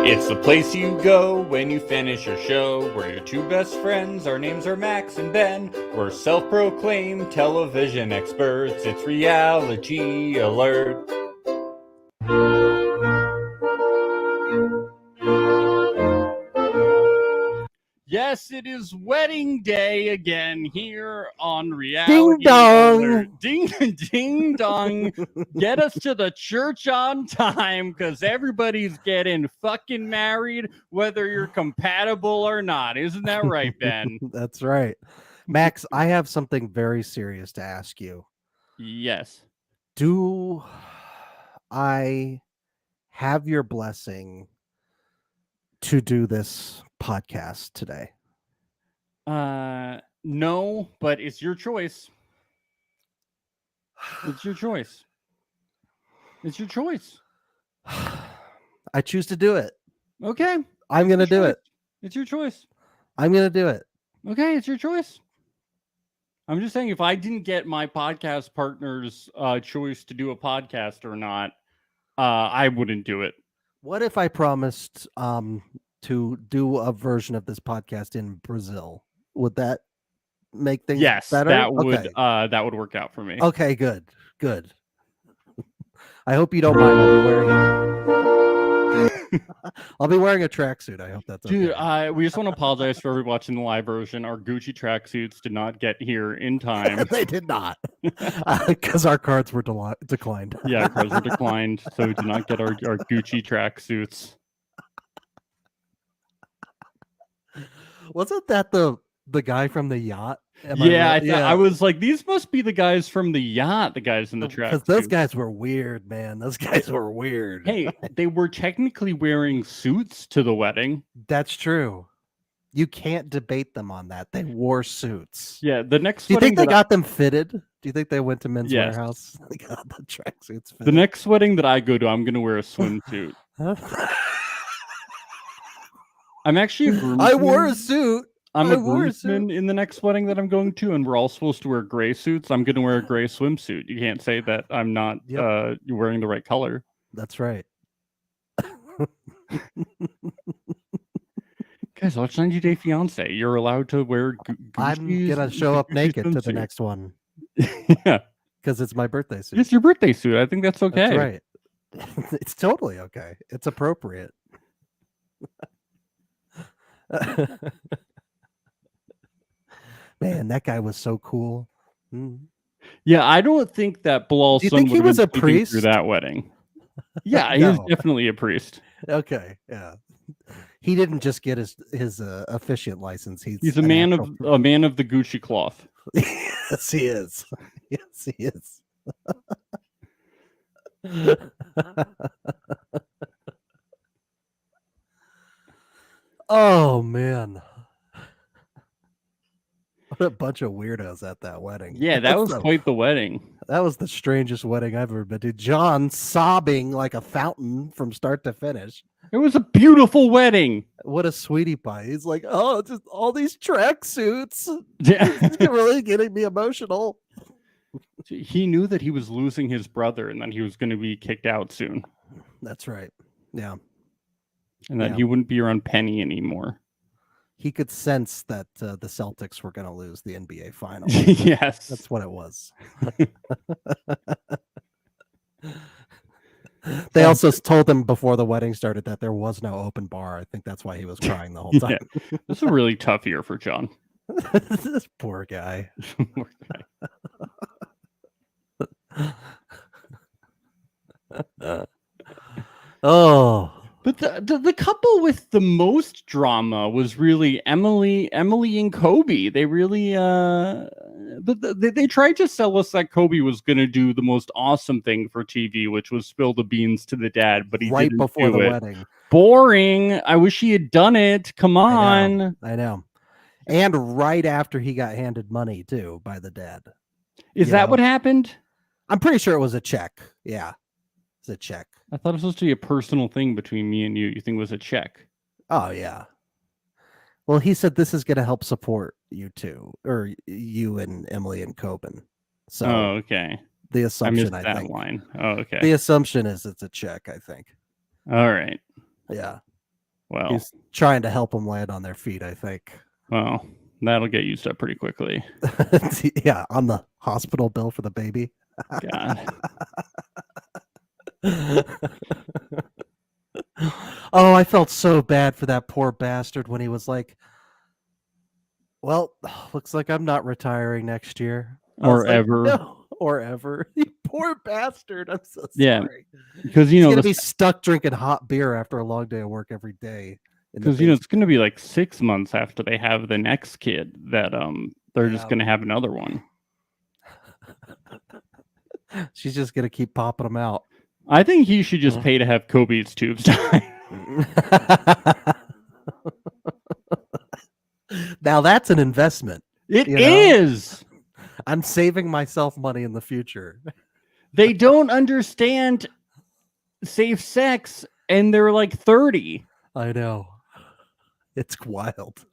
It's the place you go when you finish your show. We're your two best friends. Our names are Max and Ben. We're self-proclaimed television experts. It's Reality Alert. Yes, it is wedding day again here on Reality Alert. Ding, ding, dong. Get us to the church on time because everybody's getting fucking married, whether you're compatible or not. Isn't that right, Ben? That's right. Max, I have something very serious to ask you. Yes. Do I have your blessing to do this podcast today? No, but it's your choice. It's your choice. It's your choice. I choose to do it. Okay. I'm going to do it. It's your choice. I'm going to do it. Okay, it's your choice. I'm just saying, if I didn't get my podcast partner's choice to do a podcast or not, I wouldn't do it. What if I promised to do a version of this podcast in Brazil? Would that make things better? That would work out for me. Okay, good. I hope you don't mind. I'll be wearing a tracksuit. I hope that's okay. Dude, we just want to apologize for everybody watching the live version. Our Gucci tracksuits did not get here in time. They did not, because our cards were declined. Yeah, our cards were declined, so we did not get our Gucci tracksuits. Wasn't that the guy from the yacht? I was like, these must be the guys from the yacht, the guys in the track. Because those guys were weird, man. Those guys were weird. Hey, they were technically wearing suits to the wedding. That's true. You can't debate them on that. They wore suits. Yeah, the next. Do you think they got them fitted? Do you think they went to Men's Warehouse? They got the tracksuits fitted. The next wedding that I go to, I'm going to wear a swimsuit. I'm actually a groomsman. I wore a suit. I'm a groomsman in the next wedding that I'm going to, and we're all supposed to wear gray suits. I'm going to wear a gray swimsuit. You can't say that I'm not wearing the right color. That's right. Guys, watch 90 Day Fiancé. You're allowed to wear I'm going to show up naked to the next one. Yeah. Because it's my birthday suit. It's your birthday suit. I think that's okay. That's right. It's totally okay. It's appropriate. Man, that guy was so cool. Yeah, I don't think that Bilal's son he was a priest through that wedding. Yeah, he was definitely a priest. Okay, yeah. He didn't just get his officiant license. He's a man of the Gucci cloth. Yes, he is. Yes, he is. Oh man. What a bunch of weirdos at that wedding. Yeah, that was quite the wedding. That was the strangest wedding I've ever been to. John sobbing like a fountain from start to finish. It was a beautiful wedding. What a sweetie pie. He's like, oh, just all these tracksuits. Yeah. It's really getting me emotional. He knew that he was losing his brother and then he was going to be kicked out soon. That's right. Yeah. And then he wouldn't be around Penny anymore. He could sense that the Celtics were going to lose the NBA final. Yes. That's what it was. They also told him before the wedding started that there was no open bar. I think that's why he was crying the whole time. Yeah. It's a really tough year for John. This poor guy. Oh. But the couple with the most drama was really Emily and Kobe. They really they tried to sell us that Kobe was going to do the most awesome thing for TV, which was spill the beans to the dad, but he didn't before do the it. Wedding. Boring. I wish he had done it. Come on. I know. And right after he got handed money too by the dad. Is that what happened? I'm pretty sure it was a check. Yeah. It's a check. I thought it was supposed to be a personal thing between me and you. You think it was a check? Oh, yeah. Well, he said this is going to help support you two, or you and Emily and Coben. So, oh, okay. The assumption, I missed I that think. line. Oh, okay. The assumption is it's a chick, I think. All right. Yeah. Well, he's trying to help them land on their feet, I think. Well, that'll get used up pretty quickly. Yeah, on the hospital bill for the baby. God. Oh, I felt so bad for that poor bastard when he was like, well, looks like I'm not retiring next year. Or ever. Like, no, or ever. You poor bastard. I'm so sorry. Because, he's going to be stuck drinking hot beer after a long day of work every day. Because, it's going to be like 6 months after they have the next kid that they're just going to have another one. She's just going to keep popping them out. I think he should just pay to have Kobe's tubes die. Now that's an investment. It is. I'm saving myself money in the future. They don't understand safe sex, and they're like 30. I know. It's wild.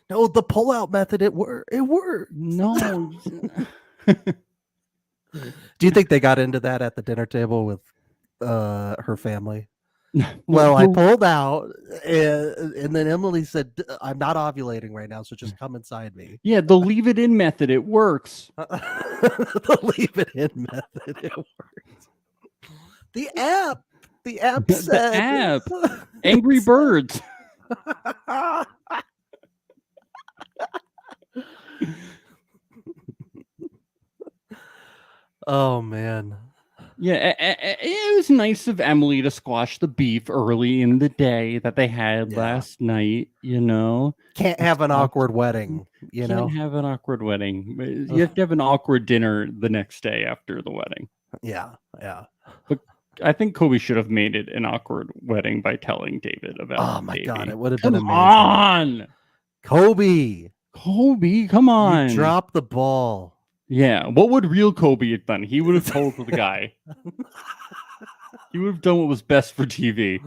No, the pull-out method, it worked. No. Do you think they got into that at the dinner table with her family? Well, I pulled out, and then Emily said, I'm not ovulating right now, so just come inside me. Yeah, the leave it in method, it works. The leave it in method, it works. The app said. The app. Angry Birds. Oh, man. Yeah, it was nice of Emily to squash the beef early in the day that they had last night, Can't have an awkward wedding, Can't have an awkward wedding. You have to have an awkward dinner the next day after the wedding. Yeah. But I think Kobe should have made it an awkward wedding by telling David about Oh, my baby. God, it would have been amazing. Come on! Kobe, come on. You dropped the ball. Yeah, what would real Kobe have done? He would have told the guy. He would have done what was best for TV.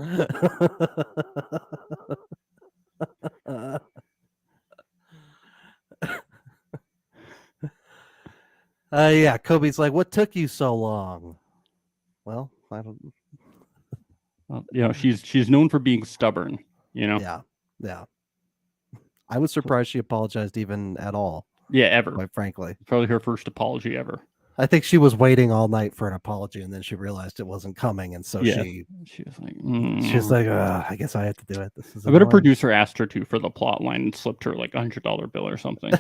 Yeah, Kobe's like, what took you so long? Well, I don't. Well, she's known for being stubborn. Yeah. I was surprised she apologized even at all. Yeah, ever. Quite frankly, probably her first apology ever. I think she was waiting all night for an apology, and then she realized it wasn't coming, and so she was like, I guess I have to do it. This is. I bet a producer asked her to for the plot line and slipped her like $100 bill or something.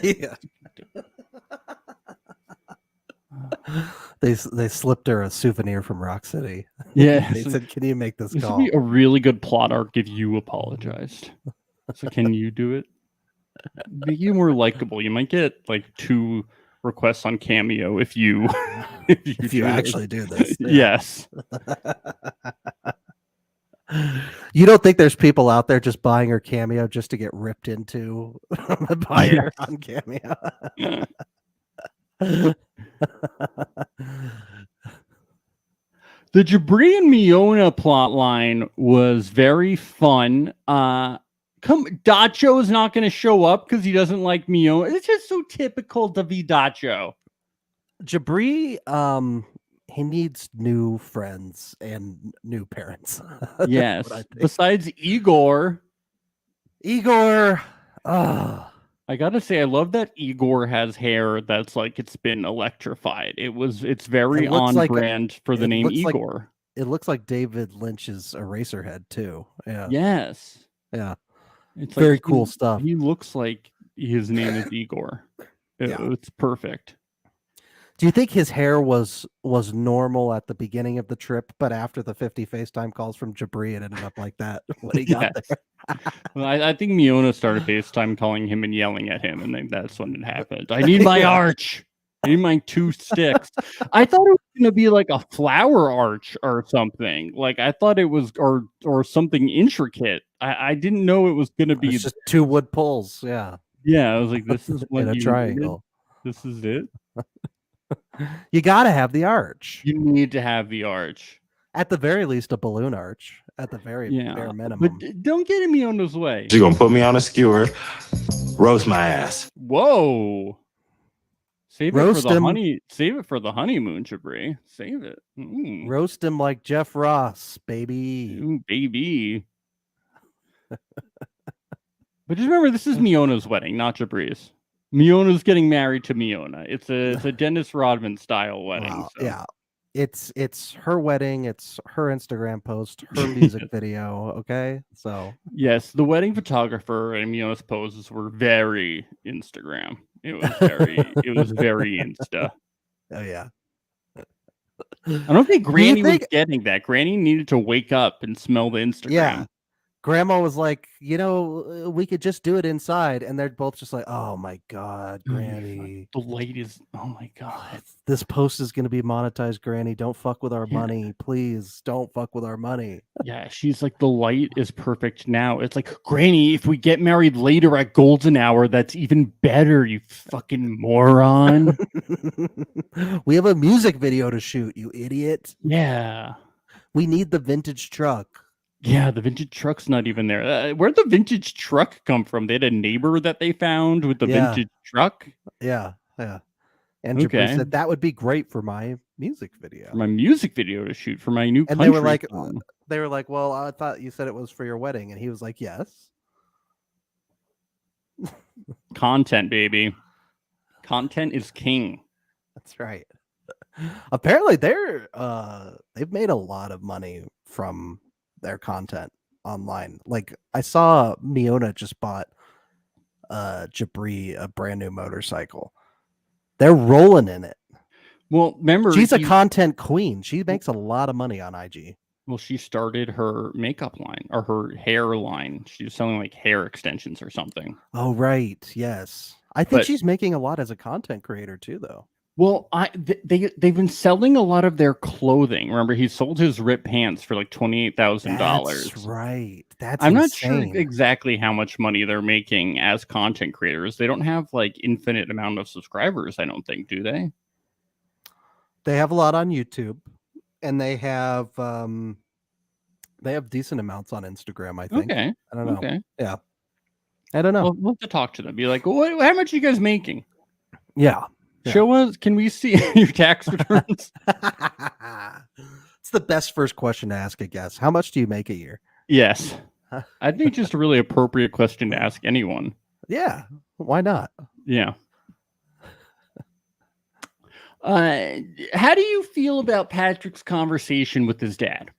Yeah. They slipped her a souvenir from Rock City. Yeah. They said, "Can you make this call?" Would be a really good plot arc if you apologized. So can you do it? Make you more likable. You might get like 2 requests on Cameo if you actually do this. Yeah. Yes. You don't think there's people out there just buying her Cameo just to get ripped into by her on Cameo? The Jabri and Miona plot line was very fun. Dacho is not going to show up because he doesn't like Miona. It's just so typical to be Dacho. Jabri, he needs new friends and new parents. Yes. Besides Igor. I gotta say, I love that Igor has hair that's like it's been electrified. It's very on brand for the name Igor. It looks like David Lynch's Eraserhead too. Yeah. Yes. Yeah. It's very cool stuff. He looks like his name is Igor. It's perfect. Do you think his hair was normal at the beginning of the trip, but after the 50 FaceTime calls from Jabri, it ended up like that when he got there? Well, I think Miona started FaceTime calling him and yelling at him, and that's when it happened. I need my arch. I need my 2 sticks. I thought it was going to be like a flower arch or something. Like I thought it was, or something intricate. I didn't know it was going to be just 2 wood poles. Yeah. Yeah. I was like, this is what in a triangle. This is it. You got to have the arch. You need to have the arch. At the very least, a balloon arch. At the bare minimum. But don't get in Miona's way. You're going to put me on a skewer, roast my ass. Whoa. Save it for the honeymoon, Jabri. Save it. Roast him like Jeff Ross, baby. Ooh, baby. But just remember, this is Miona's wedding, not Jabri's. Miona's getting married to Miona. It's a Dennis Rodman style wedding. Wow, so. yeah. It's her wedding, it's her Instagram post, her music video, okay? So yes, the wedding photographer and Miona's poses were very Instagram. It was very Insta. Oh yeah. I don't think Granny was getting that. Granny needed to wake up and smell the Instagram. Yeah. Grandma was like, we could just do it inside. And they're both just like, oh my God, Granny. The light is, oh my God. This post is going to be monetized, Granny. Don't fuck with our money. Please don't fuck with our money. Yeah, she's like, the light is perfect now. It's like, Granny, if we get married later at golden hour, that's even better, you fucking moron. We have a music video to shoot, you idiot. Yeah. We need the vintage truck. Yeah, the vintage truck's not even there. Where'd the vintage truck come from? They had a neighbor that they found with the vintage truck? Yeah. And Jabri said that would be great for my music video. For my music video to shoot for my new and country they were like, well, I thought you said it was for your wedding. And he was like, yes. Content, baby. Content is king. That's right. Apparently they've made a lot of money from their content online. Like I saw Miona just bought Jabri a brand new motorcycle. They're rolling in it. Well, remember, she's a content queen. She makes a lot of money on IG. Well, she started her makeup line or her hair line. She was selling like hair extensions or something. Oh, right. Yes. I think she's making a lot as a content creator too, though. Well, they've been selling a lot of their clothing. Remember, he sold his ripped pants for like $28,000. That's right. I'm not sure exactly how much money they're making as content creators. They don't have like infinite amount of subscribers, I don't think, do they? They have a lot on YouTube, and they have decent amounts on Instagram, I think. Okay. I don't know. Okay. Yeah. I don't know. We'll have to talk to them. Be like, how much are you guys making? Yeah. Show us. Can we see your tax returns? It's the best first question to ask, I guess. How much do you make a year? Yes. I think just a really appropriate question to ask anyone. Yeah. Why not? Yeah. How do you feel about Patrick's conversation with his dad?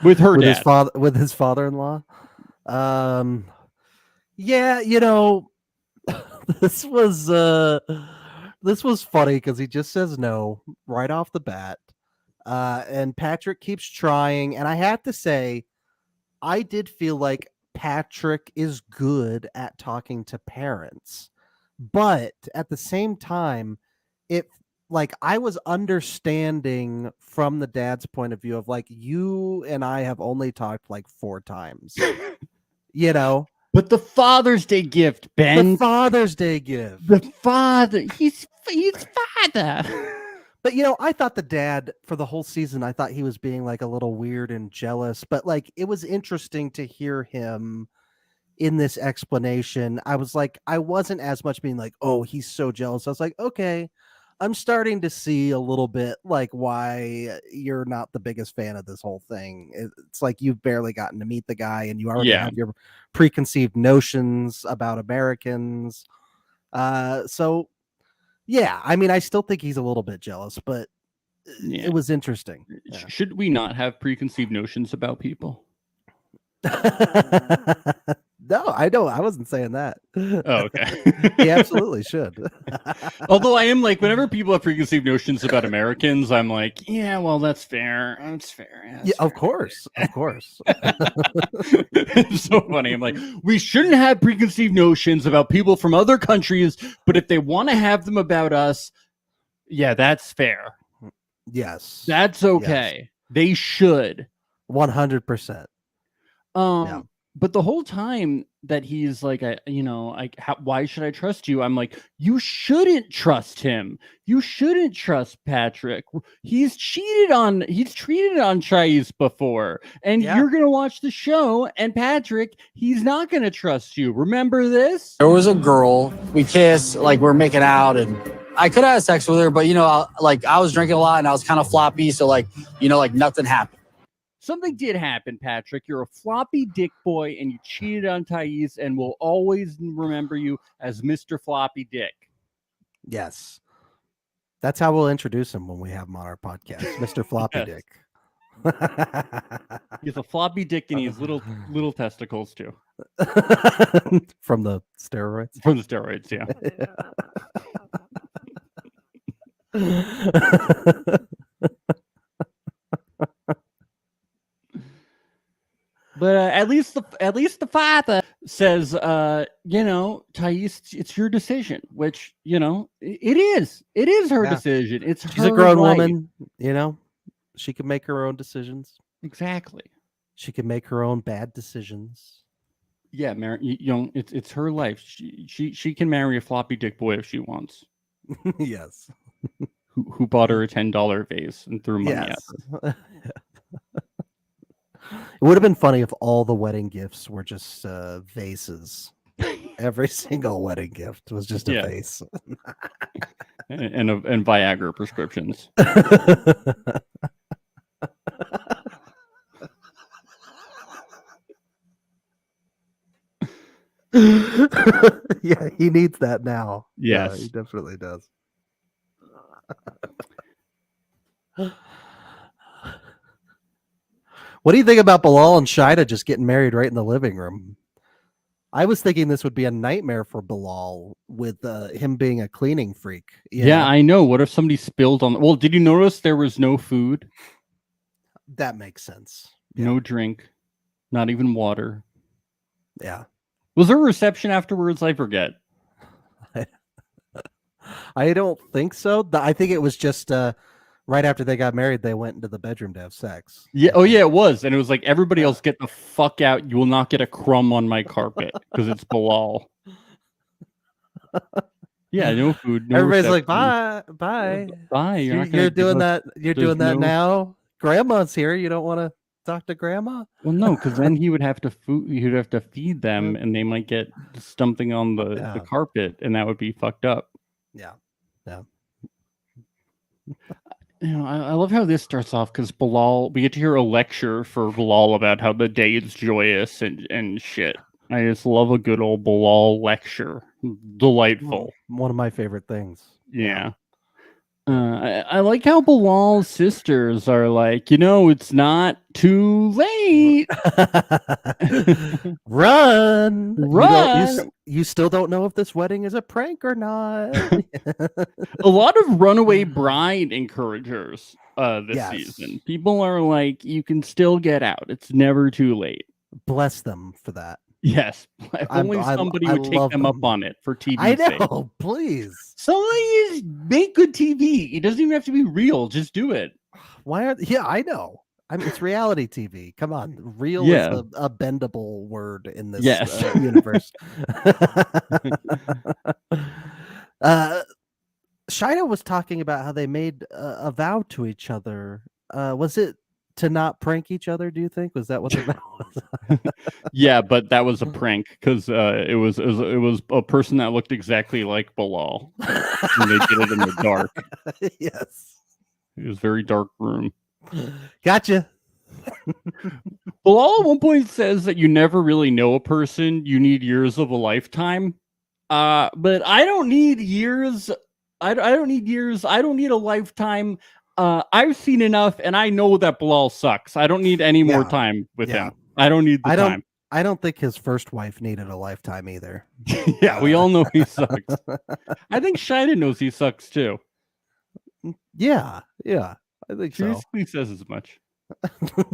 With dad. With his father-in-law? Yeah, this was funny because he just says no right off the bat. And Patrick keeps trying. And I have to say, I did feel like Patrick is good at talking to parents. But at the same time, I was understanding from the dad's point of view of like, you and I have only talked like 4 times, But the Father's Day gift, Ben. The Father's Day gift. The father. He's father. But, I thought the dad for the whole season, I thought he was being like a little weird and jealous. But like, it was interesting to hear him in this explanation. I was like, I wasn't as much being like, oh, he's so jealous. I was like, okay, I'm starting to see a little bit like why you're not the biggest fan of this whole thing. It's like you've barely gotten to meet the guy and you already have your preconceived notions about Americans. So yeah, I mean, I still think he's a little bit jealous, but it was interesting. Yeah. Should we not have preconceived notions about people? No, I don't. I wasn't saying that. Oh, okay. He absolutely should. Although I am like, whenever people have preconceived notions about Americans, I'm like, yeah, well, that's fair. That's fair. Yeah, fair. Of course. It's so funny. I'm like, we shouldn't have preconceived notions about people from other countries, but if they want to have them about us, yeah, that's fair. Yes. That's okay. Yes. They should. 100%. But the whole time that he's like, why should I trust you? I'm like, you shouldn't trust him. You shouldn't trust Patrick. He's cheated on Chais before, and you're gonna watch the show. And Patrick, he's not gonna trust you. Remember this? There was a girl. We kissed, like we're making out, and I could have had sex with her, but I was drinking a lot and I was kind of floppy, so like nothing happened. Something did happen, Patrick. You're a floppy dick boy, and you cheated on Thais, and we'll always remember you as Mr. Floppy Dick. Yes. That's how we'll introduce him when we have him on our podcast, Mr. Floppy Dick. He's a floppy dick, and he has little testicles, too. From the steroids? From the steroids, yeah. But at least the father says, Thais, it's your decision, which, it is. It is her decision. She's a grown woman, she can make her own decisions. Exactly. She can make her own bad decisions. Yeah, it's her life. She can marry a floppy dick boy if she wants. Yes. Who bought her a $10 vase and threw money at her. It would have been funny if all the wedding gifts were just vases. Every single wedding gift was just a vase. and Viagra prescriptions. Yeah, he needs that now. Yes. Yeah, he definitely does. What do you think about Bilal and Shida just getting married right in the living room? I was thinking this would be a nightmare for Bilal with him being a cleaning freak. Yeah, I know. What if somebody spilled on... Well, did you notice there was no food? That makes sense. No drink. Not even water. Yeah. Was there a reception afterwards? I forget. I don't think so. I think it was just... right after they got married, they went into the bedroom to have sex. Yeah. Oh, yeah, it was. And it was like, everybody else get the fuck out. You will not get a crumb on my carpet because it's Bilal. Yeah, no food. No Everybody's reception. like, bye. Bye. You're doing that. You're doing that now. Grandma's here. You don't want to talk to grandma? Well, no, because then he would have to feed them, and they might get something on the carpet, and that would be fucked up. Yeah. I love how this starts off because Bilal, we get to hear a lecture for Bilal about how the day is joyous and shit. I just love a good old Bilal lecture. Delightful. One of my favorite things. Yeah. I like how Bilal's sisters are like, it's not too late. Run. Run. You still don't know if this wedding is a prank or not. A lot of runaway bride encouragers this season. People are like, you can still get out. It's never too late. Bless them for that. Yes. If only somebody would take them up on it for TV. I know, please. Somebody just make good TV. It doesn't even have to be real. Just do it. Yeah, I know. I mean, it's reality TV. Come on. Real is a bendable word in this universe. Shida was talking about how they made a vow to each other. Was it to not prank each other, do you think? Was that what the vow was? Yeah, but that was a prank because it was a person that looked exactly like Bilal. And they did it in the dark. Yes. It was a very dark room. Gotcha. Bilal at one point says that you never really know a person. You need years of a lifetime. But I don't need years. I don't need years. I don't need a lifetime. I've seen enough, and I know that Bilal sucks. I don't need any more time with him. I don't need the time. I don't think his first wife needed a lifetime either. Yeah, we all know he sucks. I think Shida knows he sucks too. Yeah, I think she basically says as much.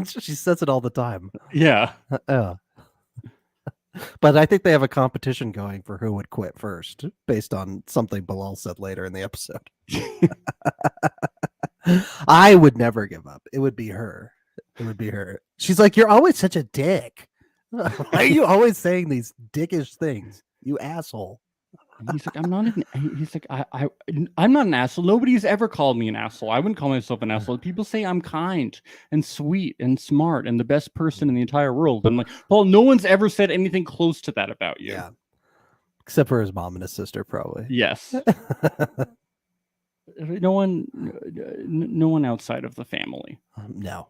She says it all the time. Yeah. But I think they have a competition going for who would quit first, based on something Bilal said later in the episode. I would never give up. It would be her. She's like, you're always such a dick. Why are you always saying these dickish things, you asshole? And he's like, I'm not I'm not an asshole. Nobody's ever called me an asshole. I wouldn't call myself an asshole. People say I'm kind and sweet and smart and the best person in the entire world. I'm like, Paul, no one's ever said anything close to that about you. Yeah. Except for his mom and his sister, probably. Yes. No one outside of the family. No.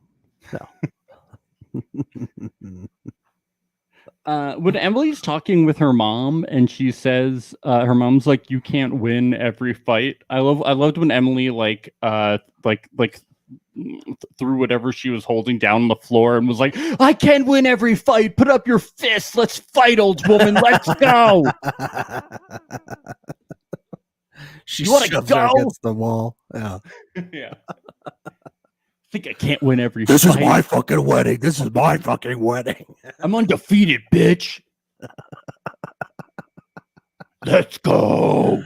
When Emily's talking with her mom and she says her mom's like, you can't win every fight. I loved when Emily threw whatever she was holding down on the floor and was like, I can win every fight. Put up your fists. Let's fight, old woman. Let's go. She wanna shoves go? her against the wall. Yeah. Yeah. I think I can't win every This fight. is my fucking wedding. This is my fucking wedding. I'm undefeated, bitch. Let's go.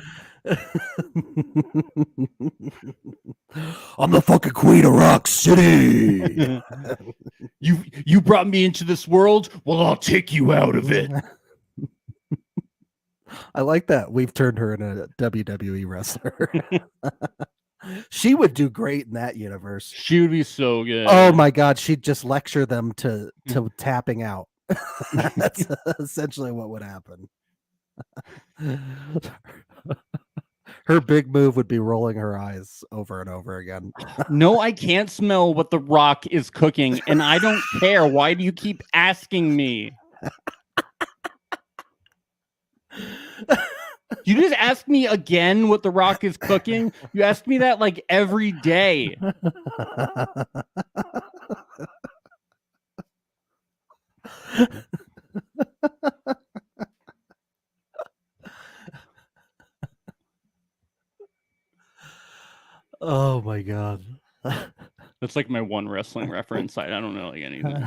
I'm the fucking queen of Rock City. You brought me into this world. Well, I'll take you out of it. I like that. We've turned her into a WWE wrestler. She would do great in that universe. She would be so good. Oh my God. She'd just lecture them to tapping out. That's essentially what would happen. Her big move would be rolling her eyes over and over again. No, I can't smell what The Rock is cooking, and I don't care. Why do you keep asking me? You just ask me again what The Rock is cooking? You ask me that like every day. Oh my God. That's like my one wrestling reference. I don't know like anything.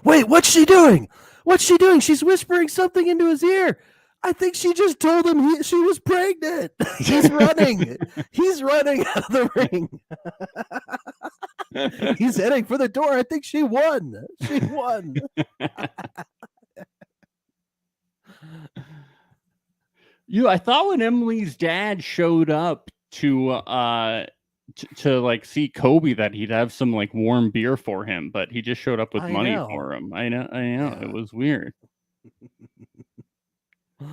Wait, what's she doing? What's she doing? She's whispering something into his ear. I think she just told him she was pregnant. He's running. He's running out of the ring. He's heading for the door. I think she won. She won. I thought when Emily's dad showed up to like see Kobe that he'd have some like warm beer for him, but he just showed up with money for him. I know. Yeah. It was weird.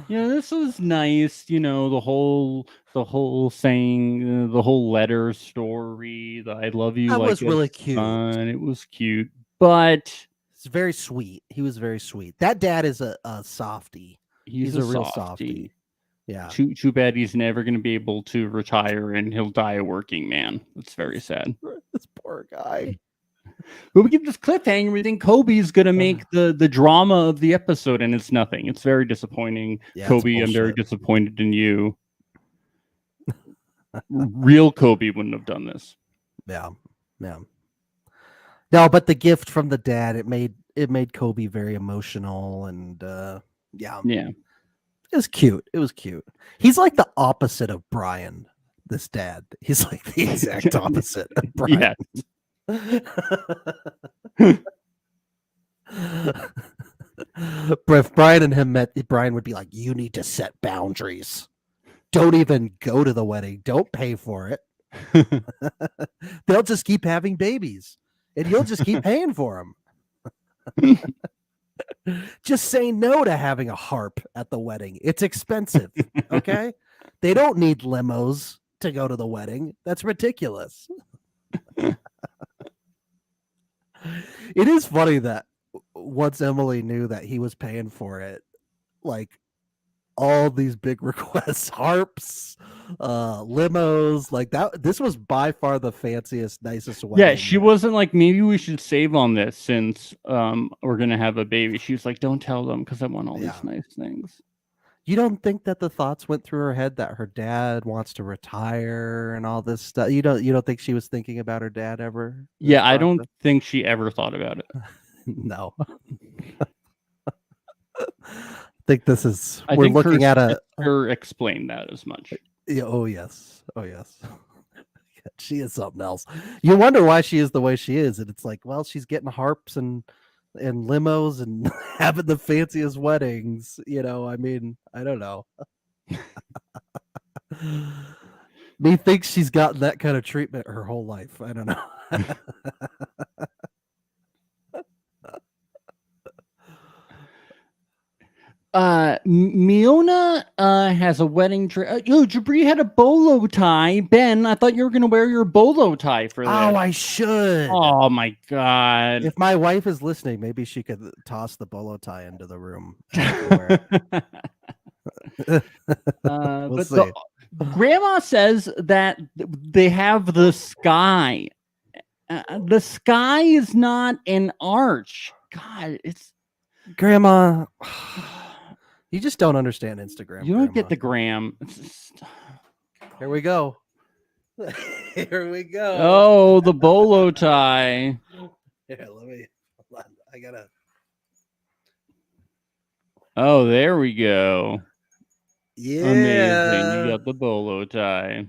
This was nice. The whole saying, the whole letter story, the I love you. That like was really cute. It was cute, but it's very sweet. He was very sweet. That dad is a softie. He's a real softie. Yeah. Too bad he's never going to be able to retire and he'll die a working man. That's very sad. This poor guy. But we get this cliffhanger. We think Kobe's going to make the drama of the episode, and it's nothing. It's very disappointing. Yeah, Kobe, I'm very disappointed in you. Real Kobe wouldn't have done this. Yeah. No, but the gift from the dad, it made Kobe very emotional, and yeah. It was cute. He's like the opposite of Brian, this dad. He's like the exact opposite of Brian. Yeah. But if Brian and him met, Brian would be like, you need to set boundaries. Don't even go to the wedding. Don't pay for it. They'll just keep having babies and you'll just keep paying for them. Just say no to having a harp at the wedding. It's expensive. Okay. They don't need limos to go to the wedding. That's ridiculous. It is funny that once Emily knew that he was paying for it, like all these big requests, harps, limos, like that. This was by far the fanciest, nicest wedding. Yeah, she wasn't like, maybe we should save on this since we're gonna have a baby. She was like, don't tell them because I want all these nice things. You don't think that the thoughts went through her head that her dad wants to retire and all this stuff? You don't think she was thinking about her dad ever? Yeah, I don't think she ever thought about it. No. I think this is we're looking at her explain that as much. Yeah, oh yes. She is something else. You wonder why she is the way she is, and it's like, well, she's getting harps and and limos and having the fanciest weddings. You know, I mean, I don't know. Methinks she's gotten that kind of treatment her whole life. I don't know. Miona has a wedding dress. Jabri had a bolo tie. Ben, I thought you were gonna wear your bolo tie for that. Oh, I should. Oh my god! If my wife is listening, maybe she could toss the bolo tie into the room. We'll see. Grandma says that they have the sky. The sky is not an arch. God, it's Grandma. You just don't understand Instagram. You don't get the gram. Here we go. Here we go. Oh, the bolo tie. Here, let me. Hold on. I gotta. Oh, there we go. Yeah. Amazing. You got the bolo tie.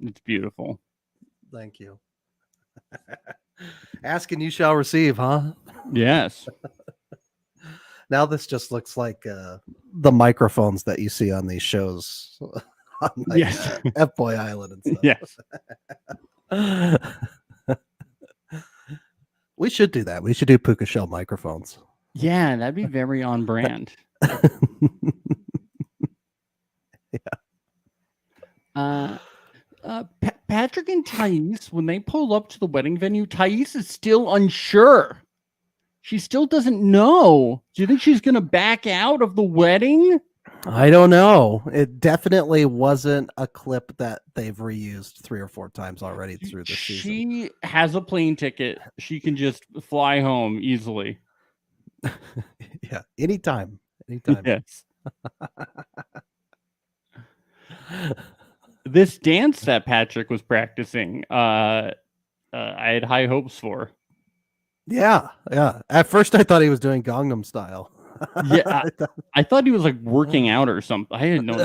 It's beautiful. Thank you. Ask and you shall receive, huh? Yes. Now this just looks like the microphones that you see on these shows. On like, Yes. F-Boy Island and stuff. Yes. We should do that. We should do puka shell microphones. Yeah, that'd be very on brand. Yeah. Patrick and Thais, when they pull up to the wedding venue, Thais is still unsure. She still doesn't know. Do you think she's going to back out of the wedding? I don't know. It definitely wasn't a clip that they've reused 3 or 4 times already through the season. She has a plane ticket. She can just fly home easily. Yeah, anytime. Yes. This dance that Patrick was practicing, I had high hopes for. Yeah. At first, I thought he was doing Gangnam Style. Yeah, I thought he was like working out or something. I didn't know.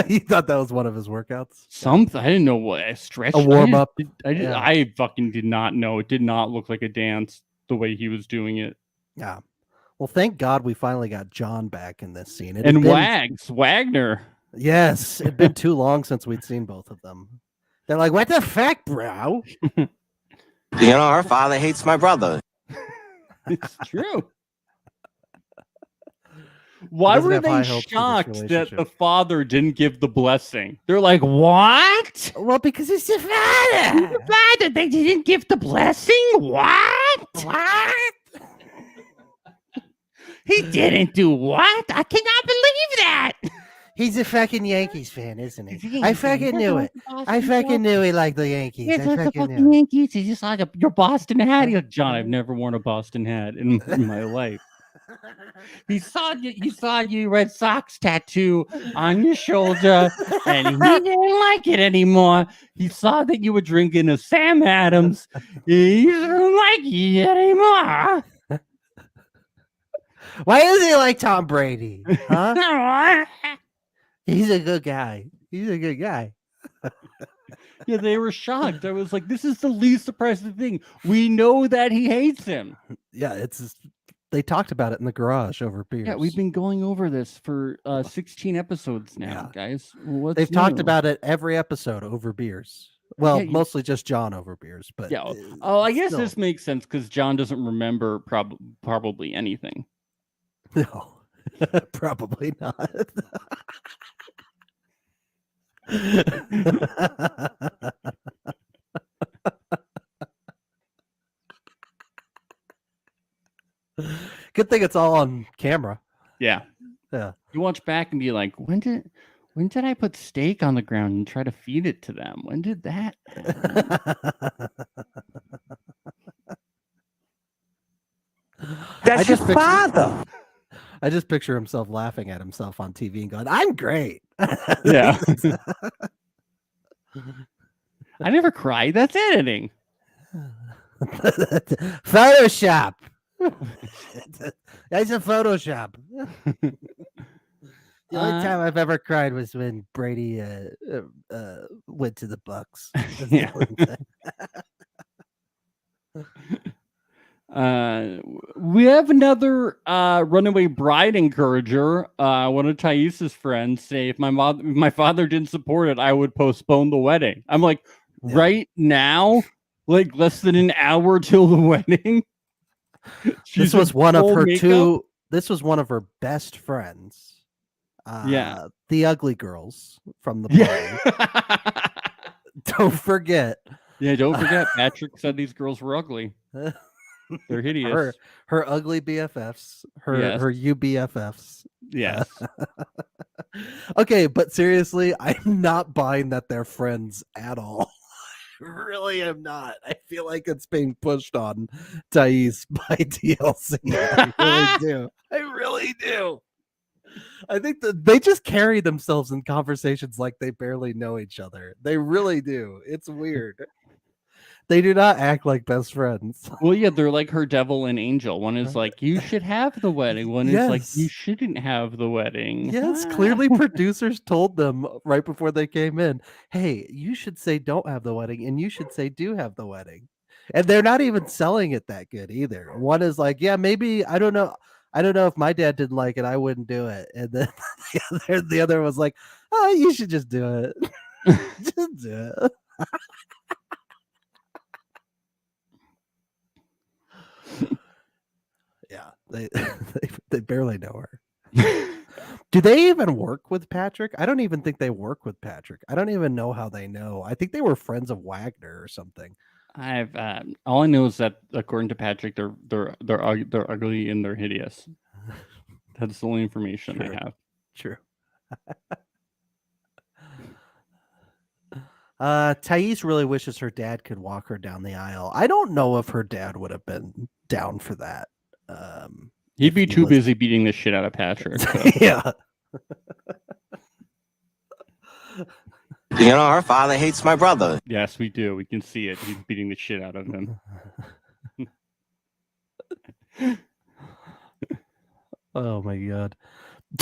You thought that was one of his workouts? Something. I didn't know what a stretch. A warm up. I fucking did not know. It did not look like a dance the way he was doing it. Yeah. Well, thank God we finally got John back in this scene. And Wagner. Yes, it'd been too long since we'd seen both of them. They're like, "What the fuck, bro?" You know, her father hates my brother. It's true. Why were they shocked that the father didn't give the blessing? They're like, what? Well, because it's the father. He's the father. They didn't give the blessing? What? He didn't do what? I cannot believe that. He's a fucking Yankees fan, isn't he? I fucking knew it. I fucking knew he liked the Yankees. I fucking knew Yankees. He just like your Boston hat. He's like, John, I've never worn a Boston hat in my life. He saw your Red Sox tattoo on your shoulder, and he didn't like it anymore. He saw that you were drinking a Sam Adams. He didn't like it anymore. Why does he like Tom Brady? Huh? He's a good guy. Yeah, they were shocked. I was like, this is the least surprising thing. We know that he hates him. Yeah, they talked about it in the garage over beers. Yeah, we've been going over this for 16 episodes now, guys. They've talked about it every episode over beers. Well, mostly just John over beers, but yeah. Oh, I guess this makes sense because John doesn't remember probably anything. No, probably not. Good thing it's all on camera. Yeah. You watch back and be like, when did I put steak on the ground and try to feed it to them? When did that happen? That's his father. I just picture himself laughing at himself on TV and going, "I'm great." Yeah. I never cried. That's editing. Photoshop. That's a Photoshop. The only time I've ever cried was when Brady went to the Bucks. That's the Yeah. only time. We have another runaway bride encourager. One of Thais's friends say, if my father didn't support it, I would postpone the wedding. I'm like, Yeah. right now, like less than an hour till the wedding. This was one of her two. This was one of her best friends. Yeah. The ugly girls from the party. Don't forget. Yeah, don't forget. Patrick said these girls were ugly. They're hideous. Her ugly BFFs. Her UBFFs. Yes. Okay, but seriously, I'm not buying that they're friends at all. Really am not. I feel like it's being pushed on Thais by TLC. I really do. I think that they just carry themselves in conversations like they barely know each other. They really do. It's weird. They do not act like best friends. Well, yeah, they're like her devil and angel. One is like, you should have the wedding. One is like, you shouldn't have the wedding. Yes, clearly producers told them right before they came in, hey, you should say don't have the wedding, and you should say do have the wedding. And they're not even selling it that good either. One is like, yeah, maybe, I don't know. I don't know if my dad didn't like it, I wouldn't do it. And then the other was like, oh, you should just do it. Just do it. Yeah, they barely know her. Do they even work with Patrick? I don't even think they work with Patrick. I don't even know how they know. I think they were friends of Wagner or something. I've all I know is that according to Patrick, they're ugly and they're hideous. That's the only information I have. True. Thais really wishes her dad could walk her down the aisle. I don't know if her dad would have been down for that. He'd be too busy beating the shit out of Patrick. So. Yeah. You know, her father hates my brother. Yes, we do. We can see it. He's beating the shit out of him. Oh my god.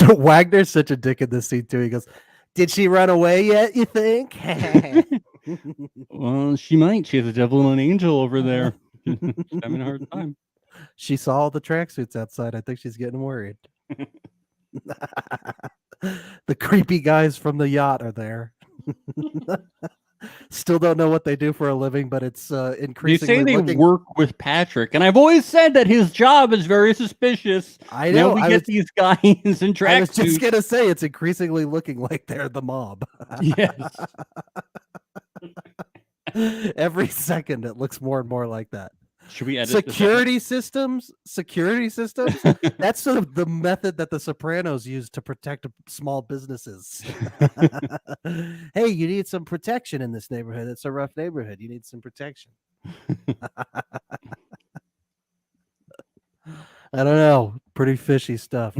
Wagner's such a dick in this scene too. He goes, did she run away yet, you think? Well, she might. She has a devil and an angel over there. She's having a hard time. She saw all the tracksuits outside. I think she's getting worried. The creepy guys from the yacht are there. Still don't know what they do for a living, but it's increasingly. They say they work with Patrick, and I've always said that his job is very suspicious. I know. Now we get these guys in tracksuits. I was just gonna say it's increasingly looking like they're the mob. Yes. Every second, it looks more and more like that. Should we edit security systems? That's sort of the method that the Sopranos use to protect small businesses. Hey, you need some protection in this neighborhood. It's a rough neighborhood. You need some protection. I don't know. Pretty fishy stuff.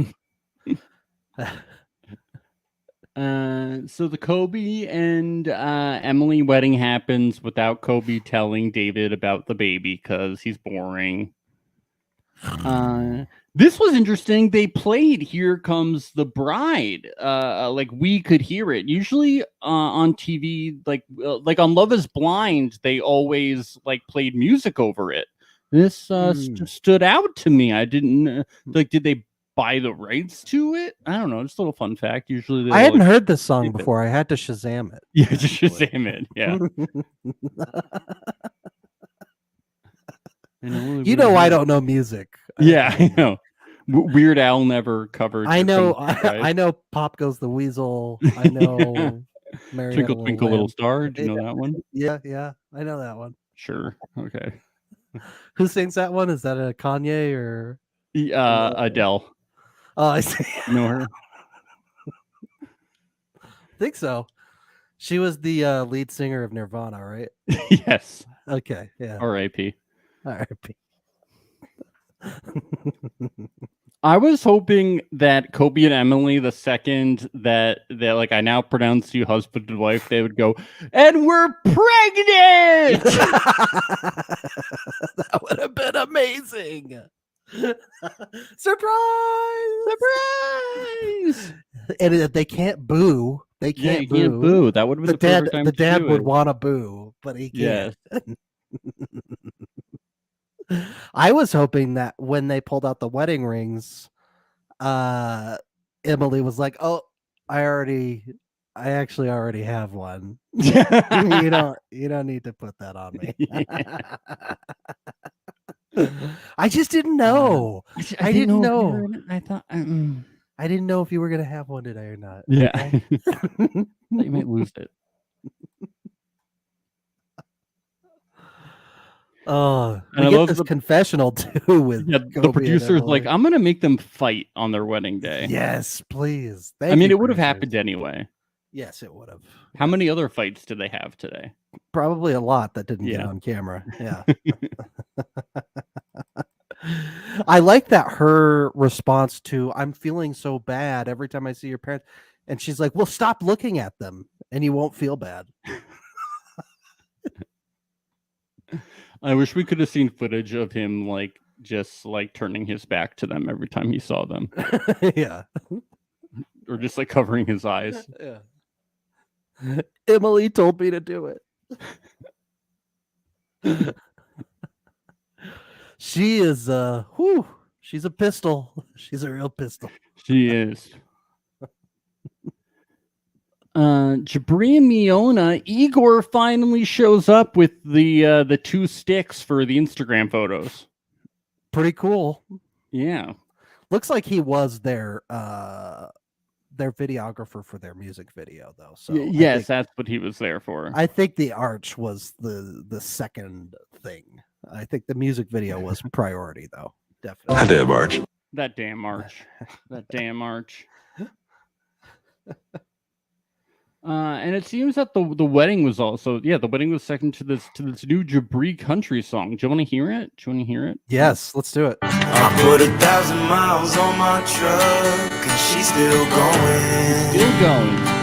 So the Kobe and Emily wedding happens without Kobe telling David about the baby because he's boring. This was interesting. They played "Here Comes the Bride." Like we could hear it. Usually on TV, like on Love Is Blind, they always like played music over it. This stood out to me. I didn't like. Did they buy the rights to it? I don't know. Just a little fun fact. Usually, I hadn't heard this song before. I had to Shazam it. Yeah, just Shazam it. Yeah. I don't know music. Yeah, I know. Weird Al never covered. I know. I know. Pop Goes the Weasel. I know. Twinkle Twinkle Little Star. Do you know that one? Yeah, I know that one. Sure. Okay. Who sings that one? Is that a Kanye or Adele? Oh, I see. You know her? I think so. She was the lead singer of Nirvana, right? Yes. Okay. Yeah. R.I.P. R.I.P. I was hoping that Kobe and Emily, the second that like I now pronounce you husband and wife, they would go, and we're pregnant. That would have been amazing. Surprise! and they can't boo. They Yeah, can't you boo. can't boo. That would have been The the dad, perfect time the to dad do would it. want to boo, but he can't. Yes. I was hoping that when they pulled out the wedding rings, Emily was like, "Oh, I actually already have one. you don't need to put that on me." I just didn't know. I didn't know. I thought. I didn't know if you were gonna have one today or not. Yeah. Okay? Thought you might lose it. Oh, And we I get love this the confessional too with the Kobe and producer's like, Emily. I'm gonna make them fight on their wedding day. Yes, please. I Thank mean, you, it would have producers. happened anyway. Yes, it would have. How many other fights did they have today? Probably a lot that didn't get Yeah. on camera. Yeah. I like that her response to "I'm feeling so bad every time I see your parents," and she's like, "Well, stop looking at them, and you won't feel bad." I wish we could have seen footage of him like just like turning his back to them every time he saw them, Yeah. or just like covering his eyes. Yeah. Emily told me to do it. She is she's a pistol. She's a real pistol. She is. Jabri and Miona, Igor finally shows up with the 2 sticks for the Instagram photos. Pretty cool. Yeah. Looks like he was their videographer for their music video though. So Yes, that's what he was there for. I think the arch was the second thing. I think the music video was priority though. Definitely. I did, March. That damn march. That damn march. And it seems that the wedding was also the wedding was second to this new Jabri country song. Do you want to hear it? Yes, let's do it. I put 1,000 miles on my truck and she's still going. Still going.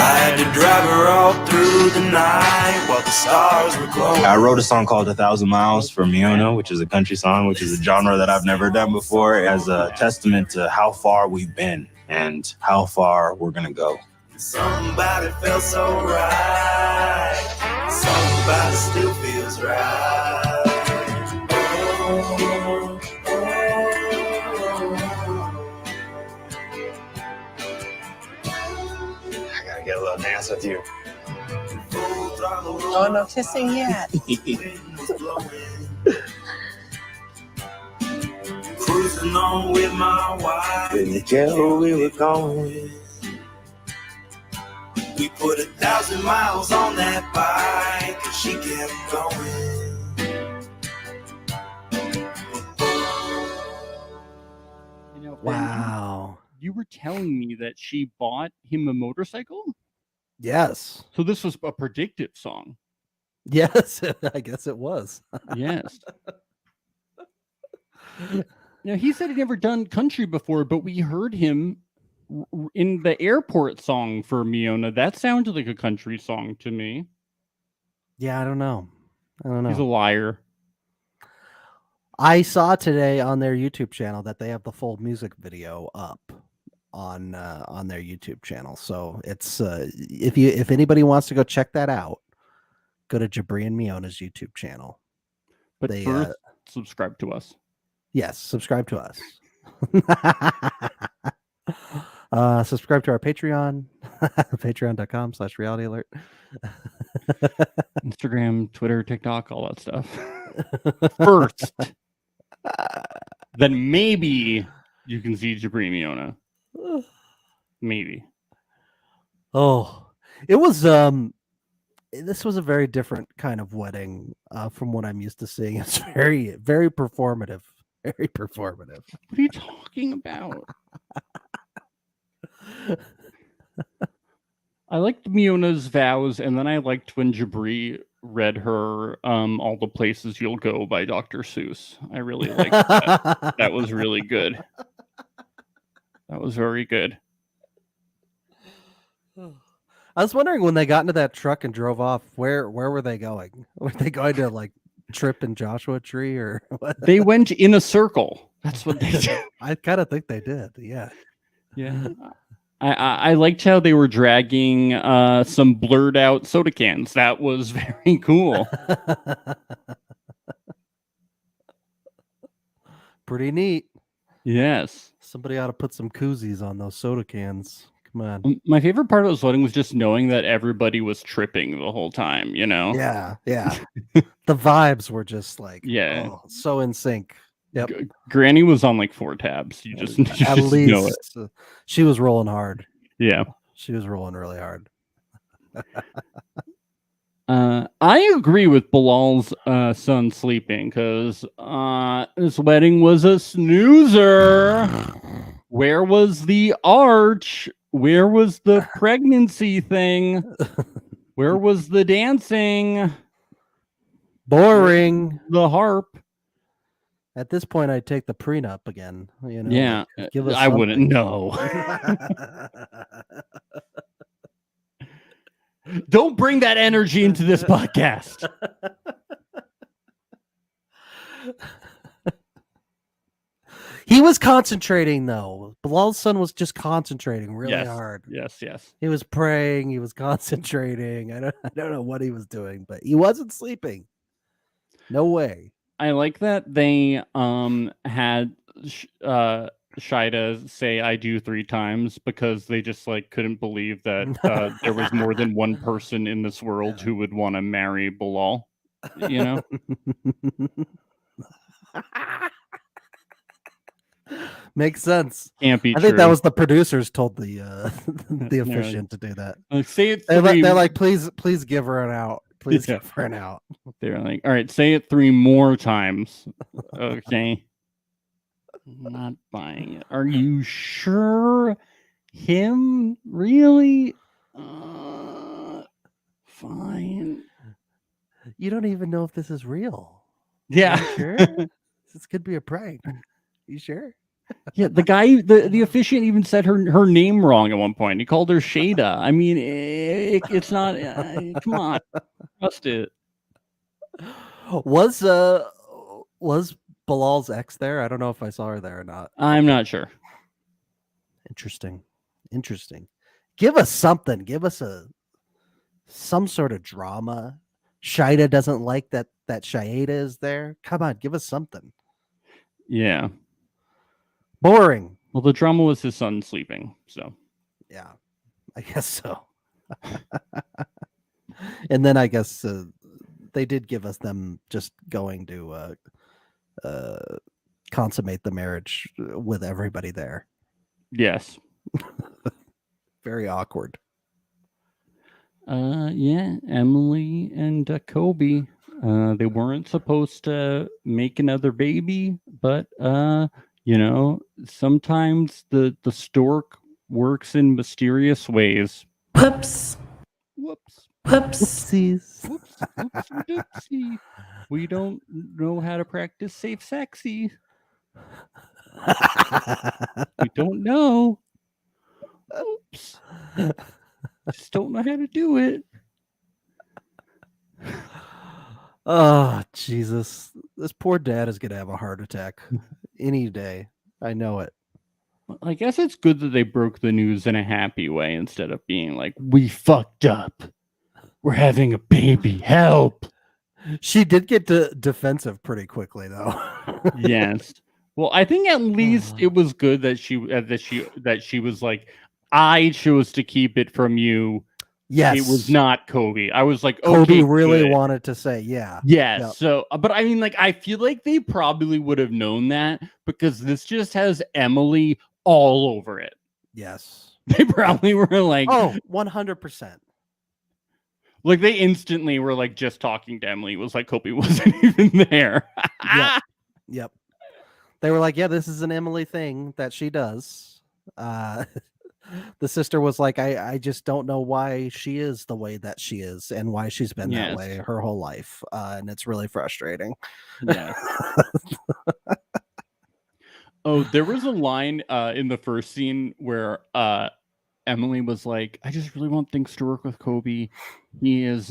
I had to drive her all through the night while the stars were glowing. I wrote a song called 1,000 Miles for Miona, which is a country song, which is a genre that I've never done before, as a testament to how far we've been and how far we're gonna go. Somebody felt so right. Somebody still feels right. Oh, I gotta get a little dance with you. Oh, no kissing yet. Cruising on with my wife. Didn't you care where we were going? We put 1,000 miles on that bike and she kept going. You know, Ben, Wow. you were telling me that she bought him a motorcycle? Yes. So this was a predictive song. Yes, I guess it was. Yes. Now, he said he'd never done country before, but we heard him in the airport song for Miona. That sounded like a country song to me. Yeah, I don't know. He's a liar. I saw today on their YouTube channel that they have the full music video up on their YouTube channel. So it's if anybody wants to go check that out, go to Jabri and Miona's YouTube channel. But They, first, subscribe to us. Yes, subscribe to us. Subscribe to our Patreon, patreon.com/realityalert. Instagram, Twitter, TikTok, all that stuff. First. Then maybe you can see Jabri and Miona. Maybe. Oh, it was this was a very different kind of wedding from what I'm used to seeing. It's very, very performative. Very performative. What are you talking about? I liked Miona's vows, and then I liked when Jabri read her All the Places You'll Go by Dr. Seuss. I really liked that. That was really good. That was very good. I was wondering when they got into that truck and drove off, where were they going? Were they going to like trip in Joshua Tree or what? They went in a circle. That's what they did. I kind of think they did. Yeah. Yeah. I liked how they were dragging some blurred out soda cans. That was very cool. Pretty neat. Yes. Somebody ought to put some koozies on those soda cans. Come on. My favorite part of this wedding was just knowing that everybody was tripping the whole time, you know? Yeah. The vibes were just like, so in sync. Yep. Granny was on like 4 tabs. You just At just least know it. She was rolling hard. Yeah. She was rolling really hard. I agree with Bilal's son sleeping because this wedding was a snoozer. Where was the arch? Where was the pregnancy thing? Where was the dancing? Boring. The harp. At this point, I'd take the prenup again. You know, Yeah, like, give us I wouldn't something. know. Don't bring that energy into this podcast. He was concentrating, though. Bilal's son was just concentrating really hard. Yes. He was praying. He was concentrating. I don't know what he was doing, but he wasn't sleeping. No way. I like that they had Shida say "I do" 3 times because they just like couldn't believe that there was more than one person in this world who would want to marry Bilal. You know. Makes sense. Can't be I think true. that was the producers told the officiant to do that. Say it. They're like, please give her an out. Please give her an out. They're like, all right, say it 3 more times. Okay. I'm not buying it. Are you sure? Him? Really? Fine. You don't even know if this is real. Yeah. You sure? This could be a prank. You sure? Yeah, the guy, the officiant even said her name wrong at one point. He called her Shada. I mean, it's not. Come on, trust it. Was Bilal's ex there? I don't know if I saw her there or not. I'm not sure. Interesting. Give us something. Give us some sort of drama. Shida doesn't like that Shaida is there. Come on, give us something. Yeah. Boring. Well, the drama was his son sleeping, so. Yeah, I guess so. And then I guess they did give us them just going to consummate the marriage with everybody there. Yes. Very awkward. Yeah, Emily and Kobe. They weren't supposed to make another baby, but you know, sometimes the stork works in mysterious ways. Whoops. Oopsies. Whoops, doopsie. We don't know how to practice safe sexy. We don't know. Oops. Just don't know how to do it. Oh, Jesus. This poor dad is going to have a heart attack any day. I know it. I guess it's good that they broke the news in a happy way instead of being like, we fucked up. We're having a baby. Help. She did get defensive pretty quickly, though. Yes. Well, I think at least it was good that she was like, I chose to keep it from you. Yes. It was not Kobe. I was like, Kobe okay, really good. wanted to say, yeah. Yes. Yep. So, but I mean, like, I feel like they probably would have known that because this just has Emily all over it. Yes. They probably were like, oh, 100%. Like they instantly were like just talking to Emily. It was like Kobe wasn't even there. Yep. They were like, yeah, this is an Emily thing that she does. The sister was like, I just don't know why she is the way that she is and why she's been that way her whole life. And it's really frustrating. Yeah. Oh, there was a line in the first scene where Emily was like, I just really want things to work with Kobe. He's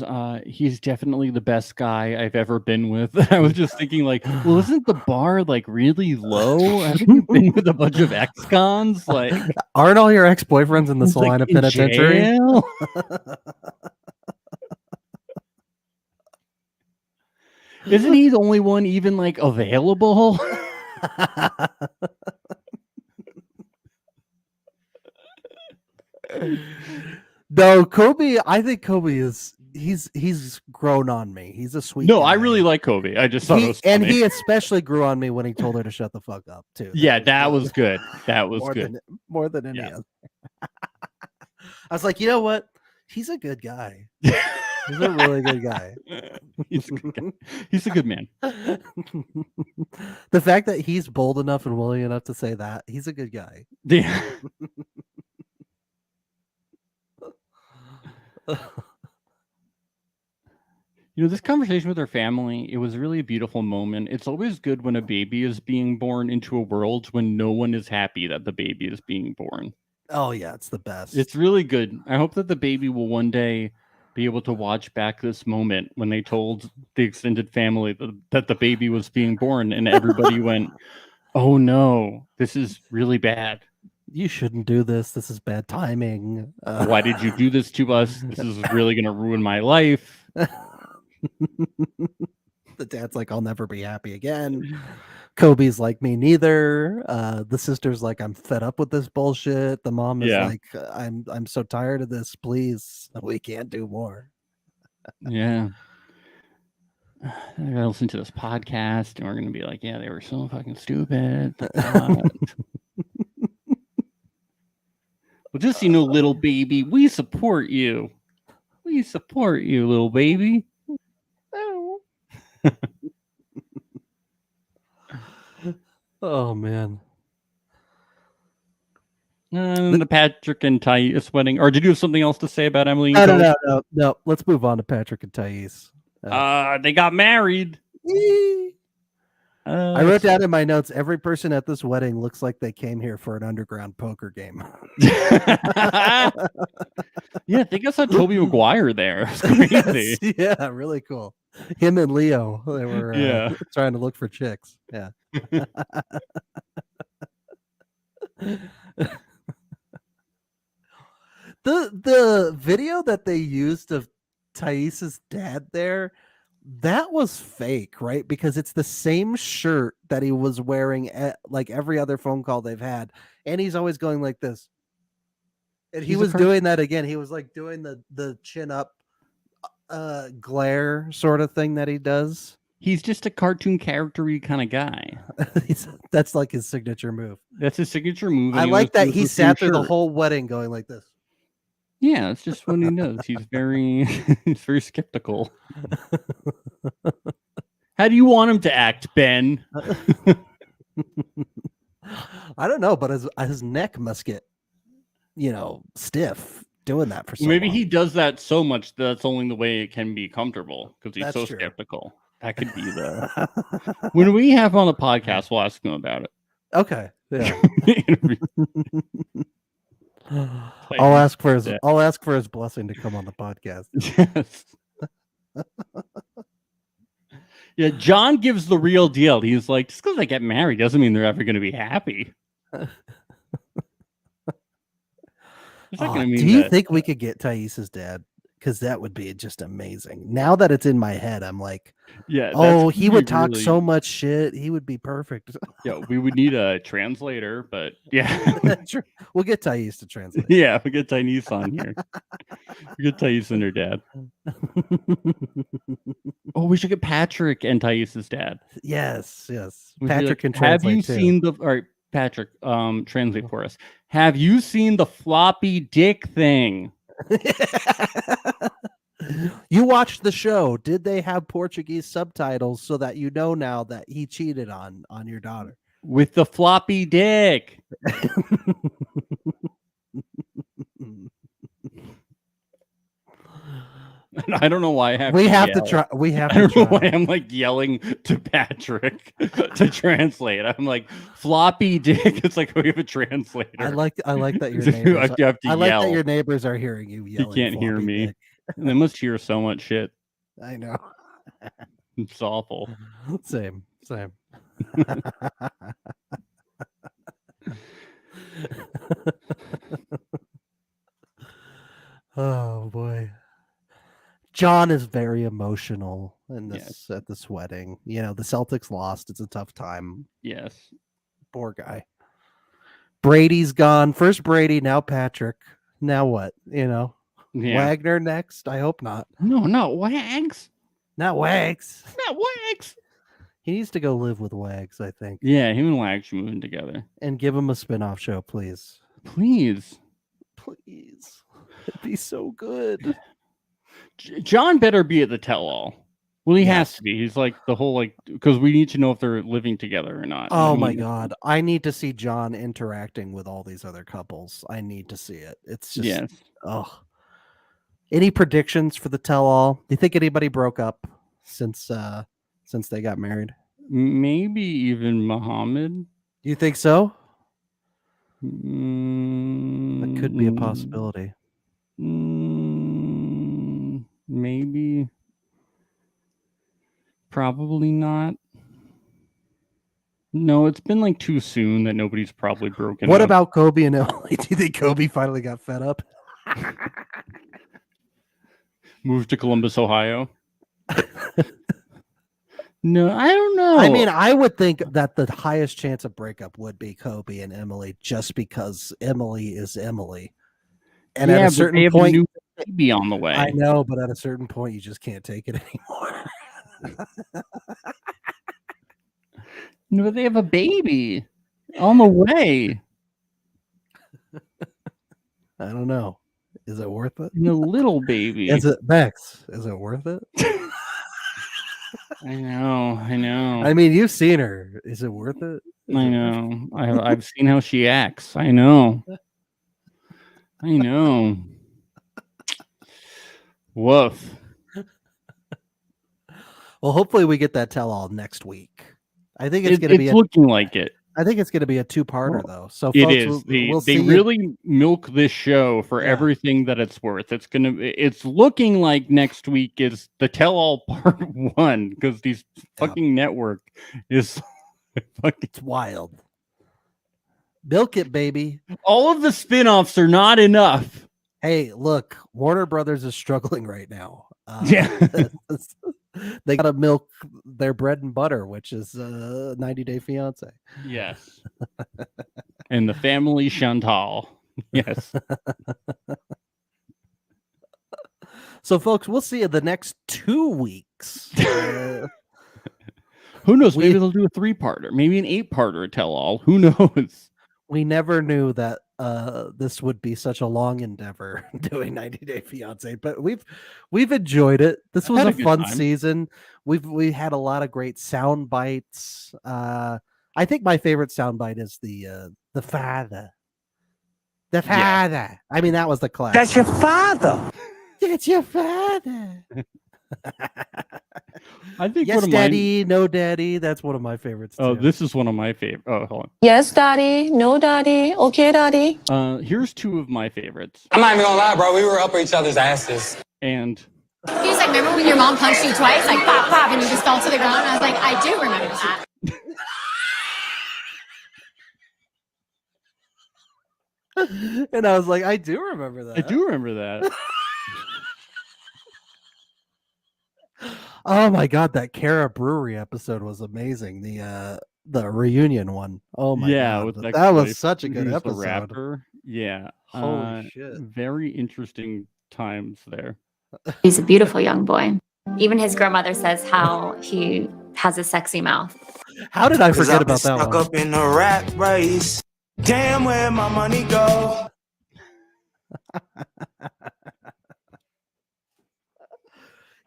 definitely the best guy I've ever been with. I was just thinking like, well, isn't the bar like really low? Haven't you been with a bunch of ex-cons? Like, aren't all your ex-boyfriends in the like, Salina in Penitentiary? jail? Isn't he the only one even like available? No, Kobe. I think Kobe is he's grown on me. He's a sweet. No, guy. I really like Kobe. I just thought it was funny. And he especially grew on me when he told her to shut the fuck up too. That was good. That was good. More than any Yeah. other. I was like, you know what? He's a good guy. He's a really good guy. He's a good guy. He's a good man. The fact that he's bold enough and willing enough to say that, he's a good guy. Yeah. You know, this conversation with her family, it was really a beautiful moment. It's always good when a baby is being born into a world when no one is happy that the baby is being born. Oh yeah, it's the best. It's really good. I hope that the baby will one day be able to watch back this moment when they told the extended family that the baby was being born and everybody went, oh no, this is really bad. You shouldn't do this. This is bad timing. Why did you do this to us? This is really going to ruin my life. The dad's like, I'll never be happy again. Kobe's like, me neither. The sister's like, I'm fed up with this bullshit. The mom is like, I'm so tired of this. Please, we can't do more. Yeah. I gotta listen to this podcast and we're gonna be like, yeah, they were so fucking stupid. Well, just little baby, we support you. We support you, little baby. Oh man. And the Patrick and Thais wedding. Or did you have something else to say about Emily? No. Let's move on to Patrick and Thais. They got married. I wrote down in my notes, every person at this wedding looks like they came here for an underground poker game. Yeah, I think I saw Toby Maguire there. It's crazy. Yes, yeah, really cool. Him and Leo, they were trying to look for chicks. Yeah. The video that they used of Thais's dad there, that was fake, right? Because it's the same shirt that he was wearing at like every other phone call they've had, and he's always going like this. And he was doing that again. He was like doing the chin up glare sort of thing that he does. He's just a cartoon character-y kind of guy. That's like his signature move. That's his signature move. I like that he sat through the whole wedding going like this. Yeah, that's just what he does. He's very skeptical. How do you want him to act, Ben? I don't know, but his neck must get, stiff doing that for so Maybe long. he does that so much that's only the way it can be comfortable because he's so skeptical. That could be when we have him on the podcast, we'll ask him about it. Okay. Yeah. I'll ask for his blessing to come on the podcast. Yes. Yeah, John gives the real deal. He's like, just because they get married doesn't mean they're ever going to be happy. Do you think we could get Thais's dad? Because that would be just amazing. Now that it's in my head, I'm like, he would talk so much shit. He would be perfect. Yeah, we would need a translator, but yeah. We'll get Thais to translate. Yeah, we'll get Thais on here. We'll get Thais and her dad. Oh, we should get Patrick and Thais's dad. Yes. Patrick can translate. Have you seen all right, Patrick, translate for us. Have you seen the floppy dick thing? You watched the show. Did they have Portuguese subtitles so that you know now that he cheated on your daughter? With the floppy dick. I don't know why I have We to have to yell. try. We have I to don't know why try. I'm like yelling to Patrick to translate. I'm like floppy dick. It's like we have a translator. I like that your You neighbors. have to I like that yell. your neighbors are hearing you He yelling. can't hear floppy me. dick. They must hear so much shit. I know. It's awful. Same. Oh boy. John is very emotional in this at this wedding. You know, the Celtics lost. It's a tough time. Yes. Poor guy. Brady's gone. First Brady, now Patrick. Now what? You know, Yeah. Wagner next. I hope not. No, Wags. Not Wags. Not Wags. He needs to go live with Wags, I think. Yeah, him and Wags should move in together. And give him a spin-off show, please. Please. It'd be so good. John better be at the tell-all. Well, he has to be. He's like the whole because we need to know if they're living together or not. Oh my God. I need to see John interacting with all these other couples. I need to see it. It's just Any predictions for the tell-all? Do you think anybody broke up since they got married? Maybe even Muhammad. Do you think so? That could be a possibility. Maybe. Probably not. No, it's been like too soon that nobody's probably broken up. What about Kobe and Emily? Do you think Kobe finally got fed up? Moved to Columbus, Ohio? No, I don't know. I mean, I would think that the highest chance of breakup would be Kobe and Emily, just because Emily is Emily. And at a certain point, a new baby on the way. I know, but at a certain point, you just can't take it anymore. No, they have a baby on the way. I don't know. Is it worth it? A little baby. Is it, Bex? Is it worth it? I know. I mean, you've seen her. Is it worth it? I know. I've seen how she acts. I know. Woof. Well, hopefully we get that tell-all next week. I think it's going to be looking like it. I think it's going to be a two-parter, though. So it folks, is. We'll they see really milk this show for everything that it's worth. It's looking like next week is the tell-all part 1 because these fucking network is it's wild. Milk it, baby. All of the spin-offs are not enough. Hey, look, Warner Brothers is struggling right now. They got to milk their bread and butter, which is 90 Day Fiance. Yes. And the family Chantal. Yes. So, folks, we'll see you the next 2 weeks. Who knows? Maybe they'll do a 3-parter, maybe an 8-parter tell-all. Who knows? We never knew that this would be such a long endeavor doing 90 Day Fiance, but we've enjoyed it. This was a fun season. We had a lot of great sound bites. I think my favorite sound bite is the father. The father. Yeah. I mean, that was the class. That's your father. That's your father. I think yes, daddy, no daddy. That's one of my favorites. Oh, this is one of my favorite. Oh, hold on. Yes, daddy. No, daddy. Okay, daddy. Here's 2 of my favorites. I'm not even gonna lie, bro. We were up each other's asses. And he was like, "Remember when your mom punched you twice, like pop, pop, and you just fell to the ground?" And I was like, "I do remember that." And I was like, "I do remember that. I do remember that." Oh my God, that Cara Brewery episode was amazing. The reunion one. Oh my God, that was such a good episode. Rapper. Yeah. Holy shit. Very interesting times there. He's a beautiful young boy. Even his grandmother says how he has a sexy mouth. How did I forget about that one? Stuck up in the rat race. Damn, where my money go?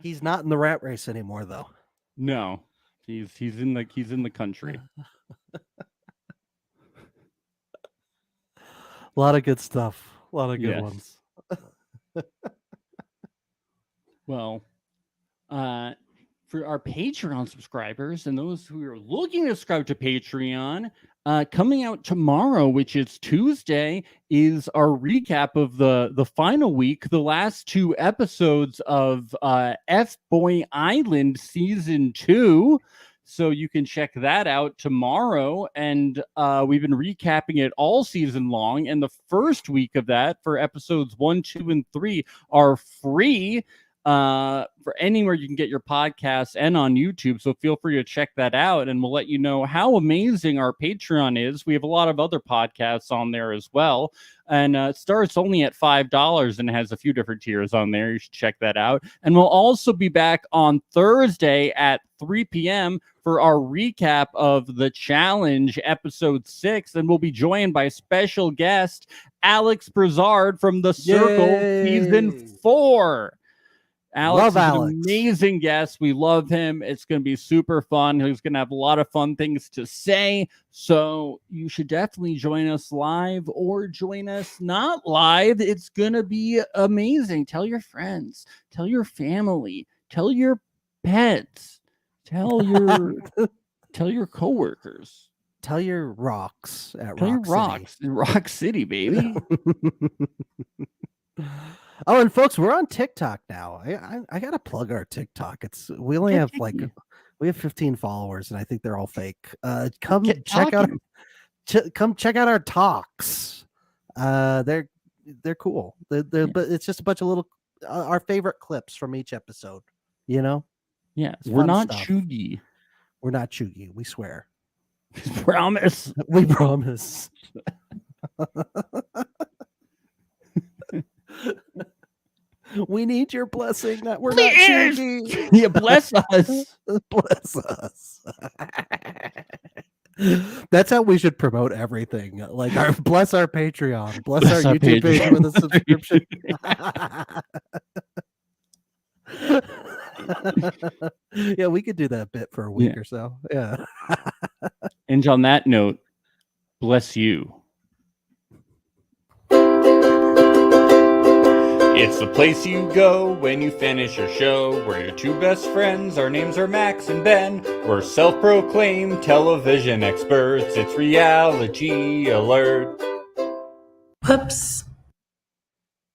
He's not in the rat race anymore, though. No, he's in the country. A lot of good stuff. A lot of good ones. Well, for our Patreon subscribers and those who are looking to subscribe to Patreon, coming out tomorrow, which is Tuesday, is our recap of the final week, the last 2 episodes of F-Boy Island Season 2. So you can check that out tomorrow. And we've been recapping it all season long. And the first week of that for episodes 1, 2, and 3 are free for anywhere you can get your podcasts and on YouTube. So feel free to check that out, and we'll let you know how amazing our Patreon is. We have a lot of other podcasts on there as well. And it starts only at $5 and has a few different tiers on there. You should check that out. And we'll also be back on Thursday at 3 p.m. for our recap of The Challenge episode 6. And we'll be joined by special guest Alex Brizard from The Circle season 4. Alex is an amazing guest. We love him. It's going to be super fun. He's going to have a lot of fun things to say. So you should definitely join us live or join us not live. It's going to be amazing. Tell your friends, tell your family, tell your pets, tell your coworkers. Tell your rocks at tell Rock your rocks City. in Rock City, baby. Oh, and folks, we're on TikTok now. I gotta plug our TikTok. We only have we have 15 followers, and I think they're all fake. Come check out our talks. They're cool. But it's just a bunch of little our favorite clips from each episode. You know? Yeah, It's we're fun not stuff. chuggy. We're not chuggy. We swear. Promise. We promise. We need your blessing that we're not chuggy. Yeah, bless us. Bless us. That's how we should promote everything. Like bless our Patreon, bless our YouTube page with a subscription. Yeah, we could do that bit for a week or so. Yeah. And on that note, bless you. It's the place you go when you finish your show. We're your 2 best friends. Our names are Max and Ben. We're self-proclaimed television experts. It's Reality Alert. Whoops.